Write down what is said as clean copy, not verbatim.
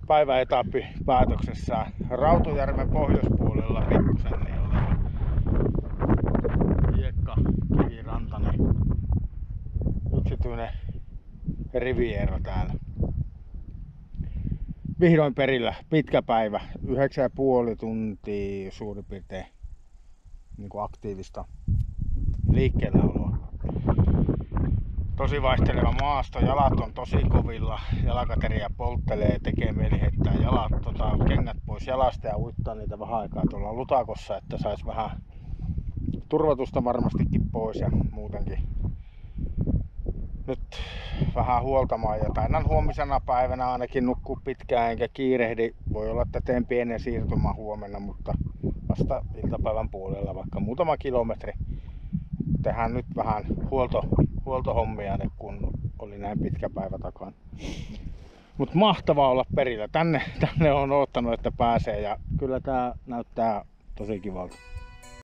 Päiväetappi päätöksessä Rautujärven pohjoispuolella pikkusen niin olen hiekkakivirantainen yksityinen riviera täällä. Vihdoin perillä, pitkä päivä, 9,5 tuntia suurin piirtein niin kuin aktiivista liikkeelläoloa. Tosi vaihteleva maasto, jalat on tosi kovilla, jalkateriä polttelee, tekee mieli heittää kengät pois jalasta ja uittaa niitä vähän aikaa tuolla lutakossa, että sais vähän turvatusta varmastikin pois ja muutenkin. Nyt vähän huoltamaan ja tainan huomisena päivänä ainakin nukkua pitkään enkä kiirehdi. Voi olla, että teen pienen siirtymän huomenna, mutta vasta iltapäivän puolella, vaikka muutama kilometri. Tehdään nyt vähän huoltohommia, kun oli näin pitkä päivä takana. Mutta mahtavaa olla perillä. Tänne on odottanut, että pääsee ja kyllä tää näyttää tosi kivalta.